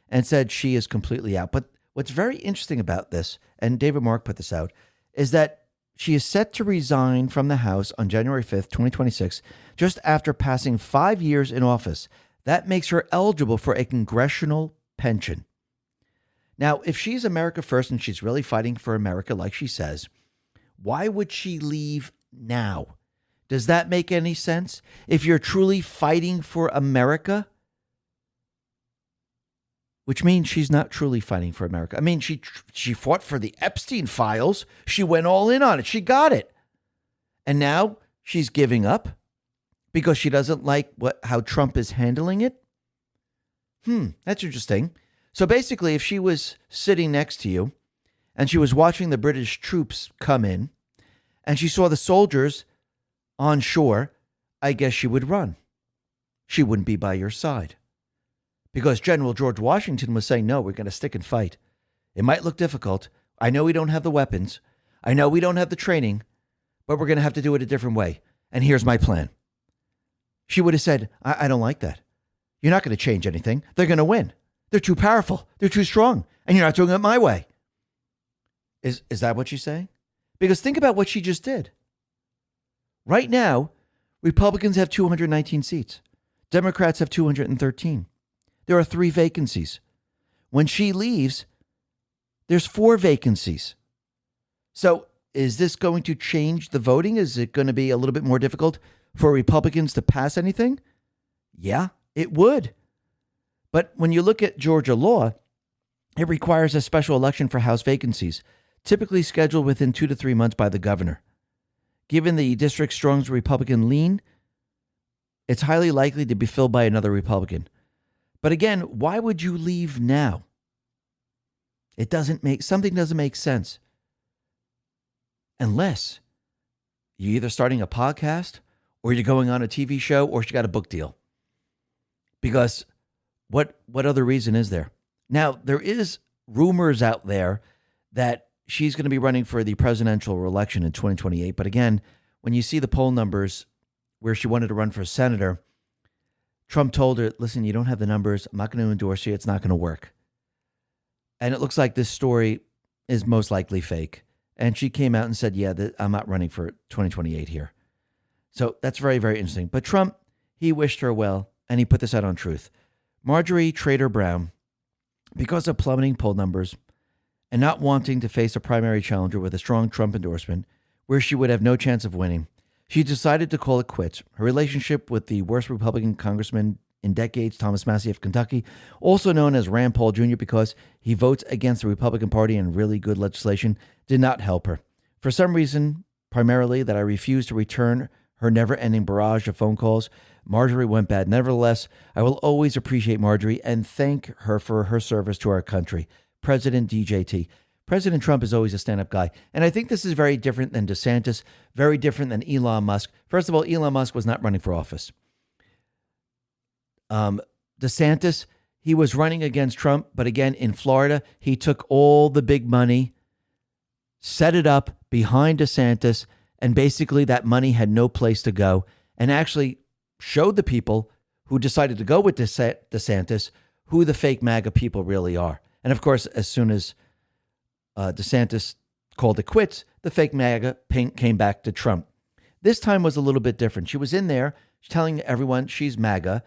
and said she is completely out. But what's very interesting about this, and David Mark put this out, is that she is set to resign from the House on January 5th, 2026, just after passing 5 years in office. That makes her eligible for a congressional pension. Now, if she's America first and she's really fighting for America like she says, why would she leave now? Does that make any sense? If you're truly fighting for America, which means she's not truly fighting for America. I mean, she fought for the Epstein files. She went all in on it. She got it. And now she's giving up because she doesn't like how Trump is handling it. That's interesting. So basically, if she was sitting next to you and she was watching the British troops come in and she saw the soldiers on shore, I guess she would run. She wouldn't be by your side. Because General George Washington was saying, no, we're going to stick and fight. It might look difficult. I know we don't have the weapons. I know we don't have the training, but we're going to have to do it a different way. And here's my plan. She would have said, I don't like that. You're not going to change anything. They're going to win. They're too powerful. They're too strong. And you're not doing it my way. Is that what she's saying? Because think about what she just did. Right now, Republicans have 219 seats. Democrats have 213. There are 3 vacancies. When she leaves, there's 4 vacancies. So is this going to change the voting? Is it going to be a little bit more difficult for Republicans to pass anything? Yeah, it would. But when you look at Georgia law, it requires a special election for House vacancies, typically scheduled within 2 to 3 months by the governor. Given the district's strong Republican lean, it's highly likely to be filled by another Republican. But again, why would you leave now? Something doesn't make sense. Unless you're either starting a podcast or you're going on a TV show or you got a book deal. Because what other reason is there? Now, there is rumors out there that she's going to be running for the presidential election in 2028. But again, when you see the poll numbers where she wanted to run for senator, Trump told her, listen, you don't have the numbers. I'm not going to endorse you. It's not going to work. And it looks like this story is most likely fake. And she came out and said, yeah, I'm not running for 2028 here. So that's very, very interesting. But Trump, he wished her well, and he put this out on Truth. Marjorie Trader Brown, because of plummeting poll numbers and not wanting to face a primary challenger with a strong Trump endorsement, where she would have no chance of winning, she decided to call it quits. Her relationship with the worst Republican congressman in decades, Thomas Massie of Kentucky, also known as Rand Paul Jr. because he votes against the Republican Party and really good legislation, did not help her. For some reason, primarily that I refused to return her never-ending barrage of phone calls. Marjorie went bad. Nevertheless, I will always appreciate Marjorie and thank her for her service to our country. President DJT. President Trump is always a stand-up guy. And I think this is very different than DeSantis, very different than Elon Musk. First of all, Elon Musk was not running for office. DeSantis, he was running against Trump, but again, in Florida, he took all the big money, set it up behind DeSantis, and basically that money had no place to go, and actually showed the people who decided to go with DeSantis who the fake MAGA people really are. And of course, as soon as DeSantis called it quits, the fake MAGA came back to Trump. This time was a little bit different. She was in there telling everyone she's MAGA.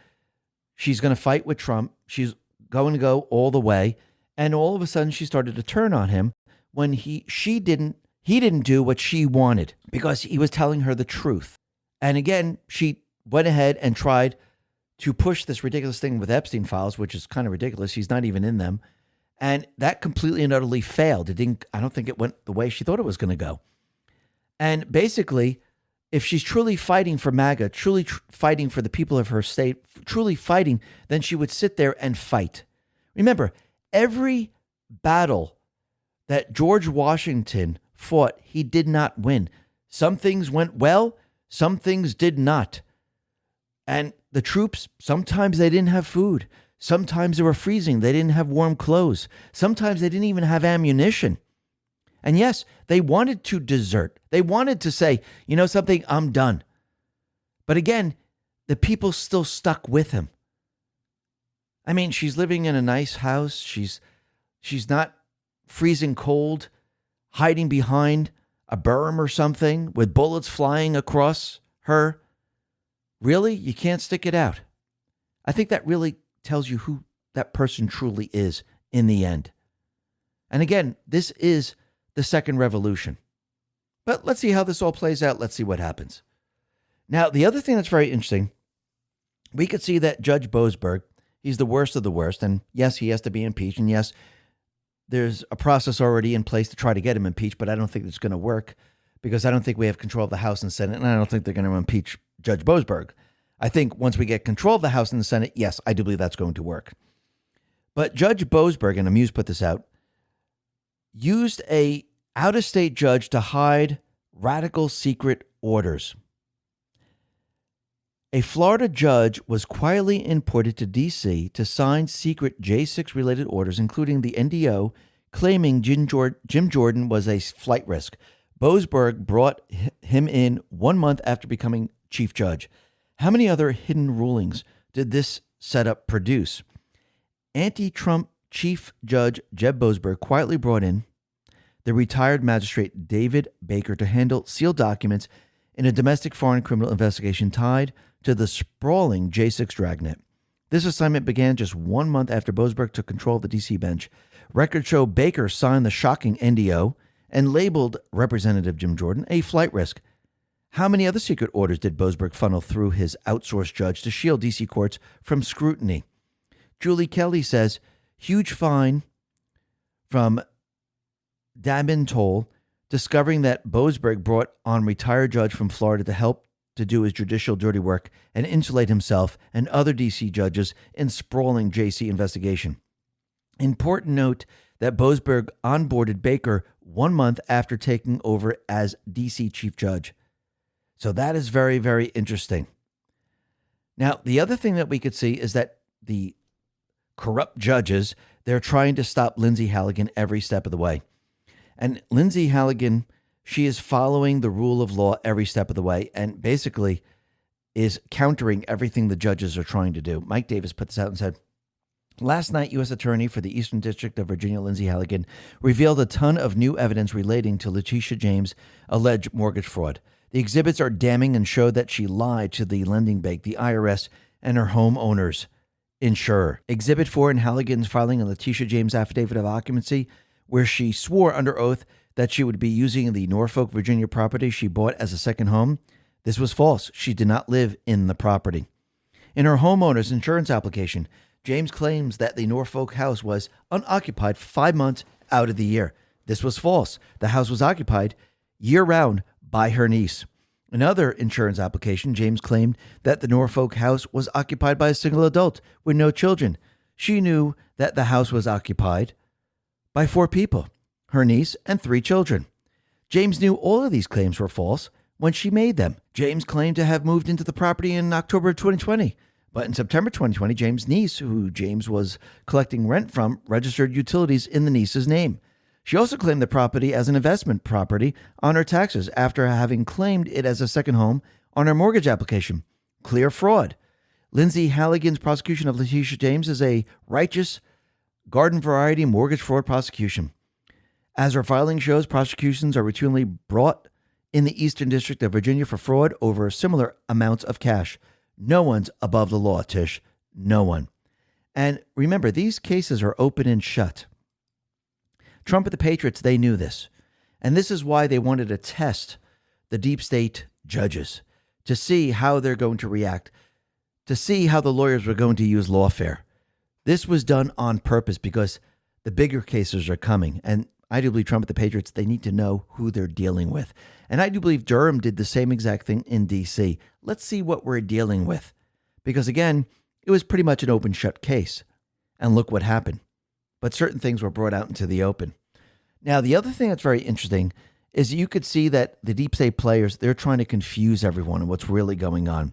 She's going to fight with Trump. She's going to go all the way. And all of a sudden she started to turn on him when he didn't do what she wanted because he was telling her the truth. And again, she went ahead and tried to push this ridiculous thing with Epstein files, which is kind of ridiculous. He's not even in them. And that completely and utterly failed. I don't think it went the way she thought it was going to go. And basically, if she's truly fighting for MAGA, truly fighting for the people of her state, truly fighting, then she would sit there and fight. Remember, every battle that George Washington fought, he did not win. Some things went well, some things did not. And the troops, sometimes they didn't have food. Sometimes they were freezing. They didn't have warm clothes. Sometimes they didn't even have ammunition. And yes, they wanted to desert. They wanted to say, you know something, I'm done. But again, the people still stuck with him. I mean, she's living in a nice house. She's not freezing cold, hiding behind a berm or something with bullets flying across her. Really? You can't stick it out. I think that really tells you who that person truly is in the end. And again, this is the second revolution. But let's see how this all plays out. Let's see what happens. Now, the other thing that's very interesting, we could see that Judge Boasberg, he's the worst of the worst. And yes, he has to be impeached. And yes, there's a process already in place to try to get him impeached, but I don't think it's going to work because I don't think we have control of the House and Senate, and I don't think they're going to impeach Judge Boasberg. I think once we get control of the House and the Senate, yes, I do believe that's going to work. But Judge Boasberg, and Amuse put this out, used a out-of-state judge to hide radical secret orders. A Florida judge was quietly imported to D.C. to sign secret J6-related orders, including the NDO, claiming Jim Jordan was a flight risk. Boasberg brought him in 1 month after becoming chief judge. How many other hidden rulings did this setup produce? Anti-Trump Chief Judge Jeb Boasberg quietly brought in the retired magistrate David Baker to handle sealed documents in a domestic foreign criminal investigation tied to the sprawling J6 dragnet. This assignment began just 1 month after Boasberg took control of the D.C. bench. Records show Baker signed the shocking NDO and labeled Representative Jim Jordan a flight risk. How many other secret orders did Boasberg funnel through his outsourced judge to shield D.C. courts from scrutiny? Julie Kelly says, huge fine from Dabin Toll, discovering that Boasberg brought on retired judge from Florida to help to do his judicial dirty work and insulate himself and other D.C. judges in sprawling J.C. investigation. Important note that Boasberg onboarded Baker 1 month after taking over as D.C. chief judge. So that is very, very interesting. Now, the other thing that we could see is that the corrupt judges, they're trying to stop Lindsay Halligan every step of the way. And Lindsay Halligan, she is following the rule of law every step of the way and basically is countering everything the judges are trying to do. Mike Davis put this out and said, last night, U.S. Attorney for the Eastern District of Virginia, Lindsay Halligan, revealed a ton of new evidence relating to Letitia James' alleged mortgage fraud. The exhibits are damning and show that she lied to the lending bank, the IRS, and her homeowner's insurer. Exhibit 4 in Halligan's filing a Letitia James affidavit of occupancy, where she swore under oath that she would be using the Norfolk, Virginia property she bought as a second home. This was false. She did not live in the property. In her homeowner's insurance application, James claims that the Norfolk house was unoccupied for 5 months out of the year. This was false. The house was occupied year-round by her niece. Another insurance application, James claimed that the Norfolk house was occupied by a single adult with no children. She knew that the house was occupied by 4 people, her niece and 3 children. James knew all of these claims were false when she made them. James claimed to have moved into the property in October of 2020. But in September 2020, James' niece, who James was collecting rent from, registered utilities in the niece's name. She also claimed the property as an investment property on her taxes after having claimed it as a second home on her mortgage application. Clear fraud. Lindsay Halligan's prosecution of Letitia James is a righteous, garden variety mortgage fraud prosecution. As her filing shows, prosecutions are routinely brought in the Eastern District of Virginia for fraud over similar amounts of cash. No one's above the law, Tish. No one. And remember, these cases are open and shut. Trump and the Patriots, they knew this. And this is why they wanted to test the deep state judges to see how they're going to react, to see how the lawyers were going to use lawfare. This was done on purpose because the bigger cases are coming. And I do believe Trump and the Patriots, they need to know who they're dealing with. And I do believe Durham did the same exact thing in D.C. Let's see what we're dealing with. Because again, it was pretty much an open shut case. And look what happened. But certain things were brought out into the open. Now, the other thing that's very interesting is you could see that the deep state players, they're trying to confuse everyone on what's really going on.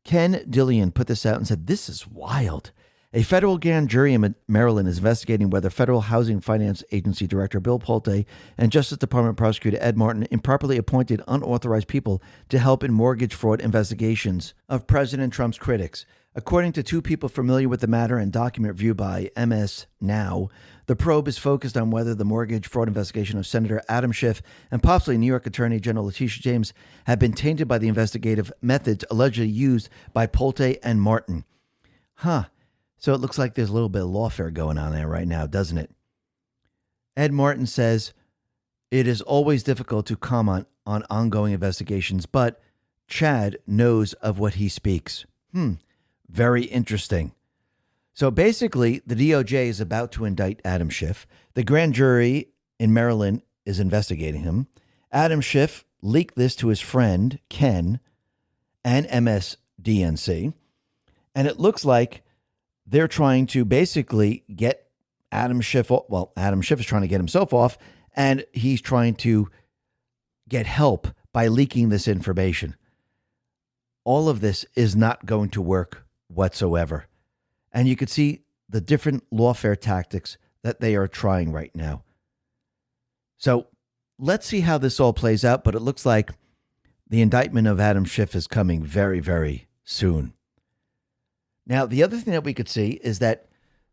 Ken Dillian put this out and said, "This is wild. A federal grand jury in Maryland is investigating whether Federal Housing Finance Agency Director Bill Pulte and Justice Department Prosecutor Ed Martin improperly appointed unauthorized people to help in mortgage fraud investigations of President Trump's critics. According to 2 people familiar with the matter and document reviewed by MS Now, the probe is focused on whether the mortgage fraud investigation of Senator Adam Schiff and possibly New York Attorney General Letitia James have been tainted by the investigative methods allegedly used by Pulte and Martin." So it looks like there's a little bit of lawfare going on there right now, doesn't it? Ed Martin says, "It is always difficult to comment on ongoing investigations, but Chad knows of what he speaks." Very interesting. So basically, the DOJ is about to indict Adam Schiff. The grand jury in Maryland is investigating him. Adam Schiff leaked this to his friend, Ken, and MSDNC. And it looks like they're trying to basically get Adam Schiff off. Well, Adam Schiff is trying to get himself off, and he's trying to get help by leaking this information. All of this is not going to work whatsoever. And you could see the different lawfare tactics that they are trying right now. So let's see how this all plays out. But it looks like the indictment of Adam Schiff is coming very, very soon. Now, the other thing that we could see is that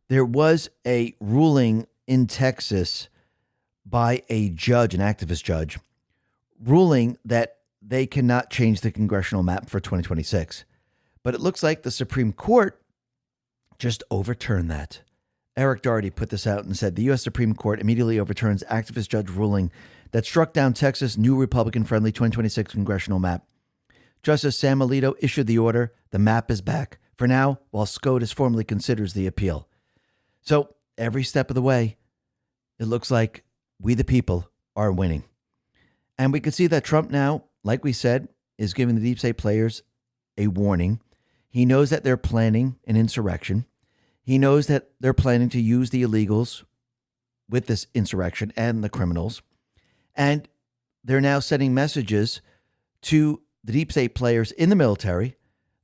there was a ruling in Texas by a judge, an activist judge, ruling that they cannot change the congressional map for 2026. But it looks like the Supreme Court just overturned that. Eric Doherty put this out and said the U.S. Supreme Court immediately overturns activist judge ruling that struck down Texas' new Republican-friendly 2026 congressional map. Justice Sam Alito issued the order. The map is back. For now, while SCOTUS formally considers the appeal. So every step of the way, it looks like we the people are winning. And we can see that Trump now, like we said, is giving the deep state players a warning. He knows that they're planning an insurrection. He knows that they're planning to use the illegals with this insurrection and the criminals. And they're now sending messages to the deep state players in the military,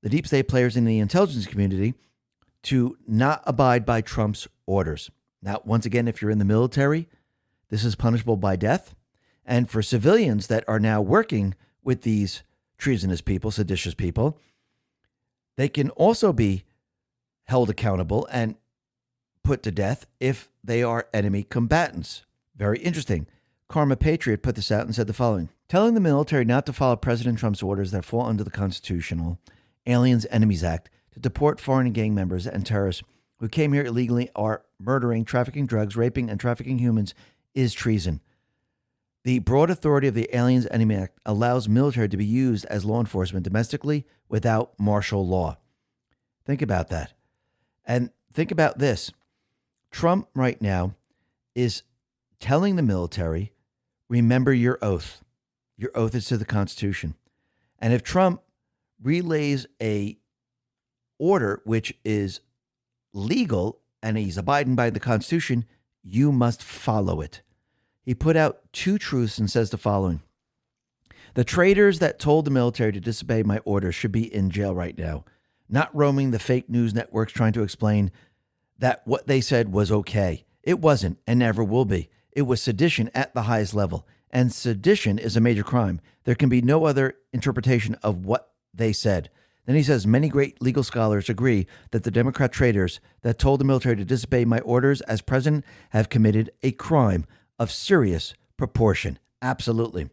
the deep state players in the intelligence community, to not abide by Trump's orders. Now, once again, if you're in the military, this is punishable by death. And for civilians that are now working with these treasonous people, seditious people, they can also be held accountable and put to death if they are enemy combatants. Very interesting. Karma Patriot put this out and said the following: telling the military not to follow President Trump's orders that fall under the Constitutional Aliens Enemies Act to deport foreign gang members and terrorists who came here illegally are murdering, trafficking drugs, raping, and trafficking humans is treason. The broad authority of the Aliens Enemy Act allows military to be used as law enforcement domestically without martial law. Think about that. And think about this. Trump right now is telling the military, remember your oath. Your oath is to the Constitution. And if Trump relays a order which is legal and he's abiding by the Constitution, you must follow it. He put out 2 truths and says the following. The traitors that told the military to disobey my orders should be in jail right now, not roaming the fake news networks trying to explain that what they said was okay. It wasn't and never will be. It was sedition at the highest level, and sedition is a major crime. There can be no other interpretation of what they said. Then he says, many great legal scholars agree that the Democrat traitors that told the military to disobey my orders as president have committed a crime of serious proportion. Absolutely.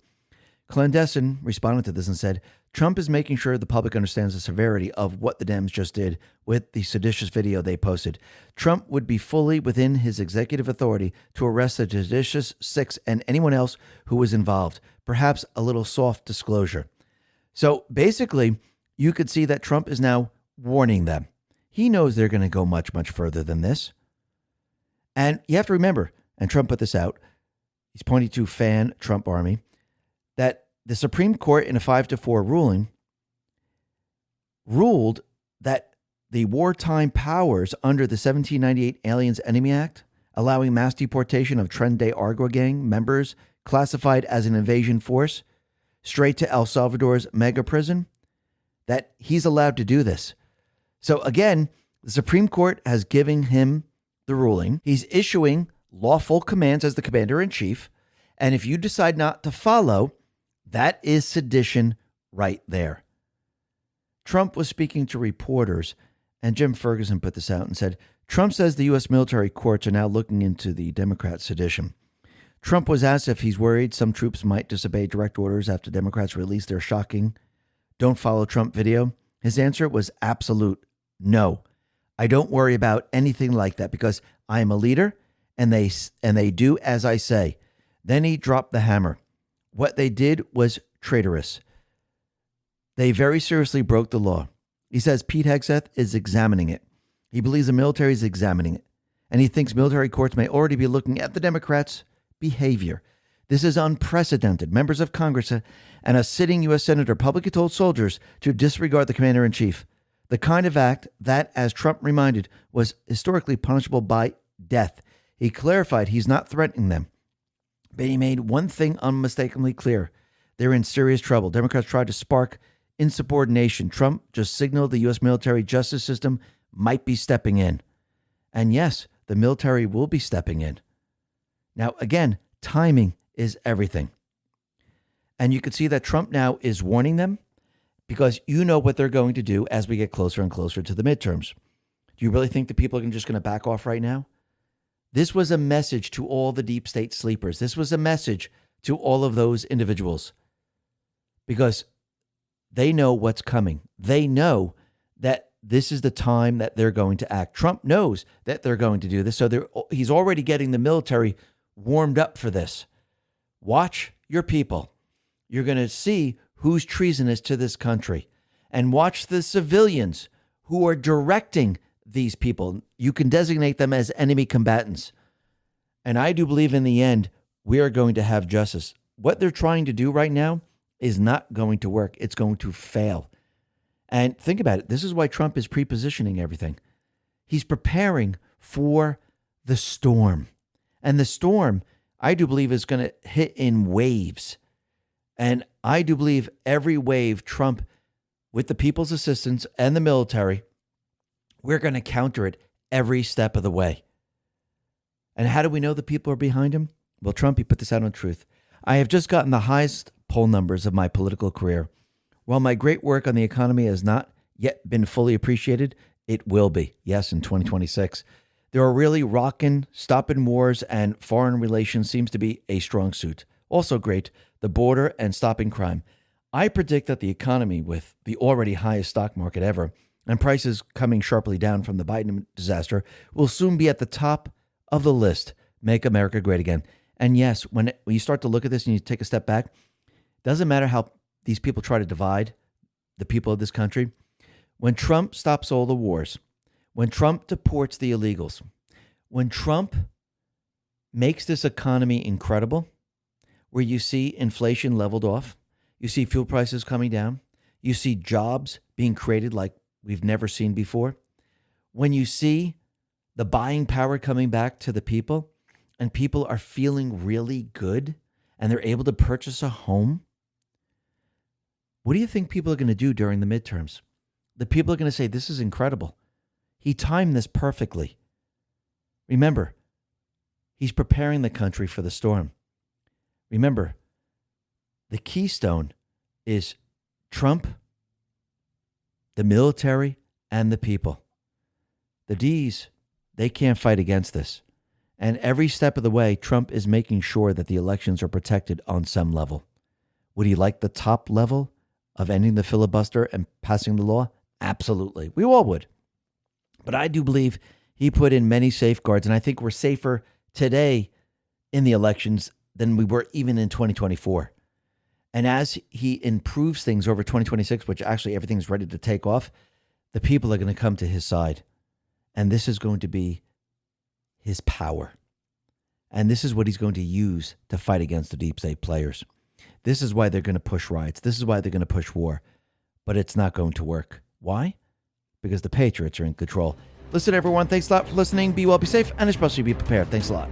Clandestine responded to this and said, Trump is making sure the public understands the severity of what the Dems just did with the seditious video they posted. Trump would be fully within his executive authority to arrest the seditious 6 and anyone else who was involved. Perhaps a little soft disclosure. So basically, you could see that Trump is now warning them. He knows they're going to go much, much further than this. And you have to remember, and Trump put this out, he's pointing to fan Trump army, that the Supreme Court in a 5-4 ruling ruled that the wartime powers under the 1798 Aliens Enemy Act, allowing mass deportation of Tren de Aragua gang members classified as an invasion force straight to El Salvador's mega prison, that he's allowed to do this. So again, the Supreme Court has given him the ruling. He's issuing lawful commands as the commander-in-chief. And if you decide not to follow, that is sedition right there. Trump was speaking to reporters, and Jim Ferguson put this out and said, Trump says the U.S. military courts are now looking into the Democrat sedition. Trump was asked if he's worried some troops might disobey direct orders after Democrats release their shocking "Don't Follow Trump" video. His answer was absolute no. I don't worry about anything like that because I am a leader and they do as I say. Then he dropped the hammer. What they did was traitorous. They very seriously broke the law. He says Pete Hegseth is examining it. He believes the military is examining it. And he thinks military courts may already be looking at the Democrats' behavior. This is unprecedented. Members of Congress and a sitting U.S. Senator publicly told soldiers to disregard the commander-in-chief. The kind of act that, as Trump reminded, was historically punishable by death. He clarified he's not threatening them. But he made one thing unmistakably clear. They're in serious trouble. Democrats tried to spark insubordination. Trump just signaled the U.S. military justice system might be stepping in. And yes, the military will be stepping in. Now, again, timing is everything. And you can see that Trump now is warning them because you know what they're going to do as we get closer and closer to the midterms. Do you really think the people are just going to back off right now? This was a message to all the deep state sleepers. This was a message to all of those individuals because they know what's coming. They know that this is the time that they're going to act. Trump knows that they're going to do this. So he's already getting the military warmed up for this. Watch your people. You're going to see who's treasonous to this country. And watch the civilians who are directing these people. You can designate them as enemy combatants. And I do believe in the end, we are going to have justice. What they're trying to do right now is not going to work. It's going to fail. And think about it. This is why Trump is pre-positioning everything. He's preparing for the storm. And the storm, I do believe, is going to hit in waves. And I do believe every wave, Trump, with the people's assistance and the military, we're going to counter it every step of the way. And how do we know the people are behind him? Well, Trump, he put this out on Truth. I have just gotten the highest poll numbers of my political career. While my great work on the economy has not yet been fully appreciated, it will be. Yes, in 2026. There are really rockin', stopping wars, and foreign relations seems to be a strong suit. Also great, the border and stopping crime. I predict that the economy, with the already highest stock market ever, and prices coming sharply down from the Biden disaster, will soon be at the top of the list. Make America great again. And yes, when you start to look at this and you take a step back, it doesn't matter how these people try to divide the people of this country. When Trump stops all the wars, when Trump deports the illegals, when Trump makes this economy incredible, where you see inflation leveled off, you see fuel prices coming down, you see jobs being created like we've never seen before, when you see the buying power coming back to the people and people are feeling really good and they're able to purchase a home, what do you think people are going to do during the midterms? The people are going to say, this is incredible. He timed this perfectly. Remember, he's preparing the country for the storm. Remember, the keystone is Trump, the military, and the people. The D's, they can't fight against this. And every step of the way, Trump is making sure that the elections are protected on some level. Would he like the top level of ending the filibuster and passing the law? Absolutely. We all would. But I do believe he put in many safeguards, and I think we're safer today in the elections than we were even in 2024. And as he improves things over 2026, which actually everything's ready to take off, the people are going to come to his side. And this is going to be his power. And this is what he's going to use to fight against the deep state players. This is why they're going to push riots. This is why they're going to push war. But it's not going to work. Why? Because the Patriots are in control. Listen, everyone, thanks a lot for listening. Be well, be safe, and especially be prepared. Thanks a lot.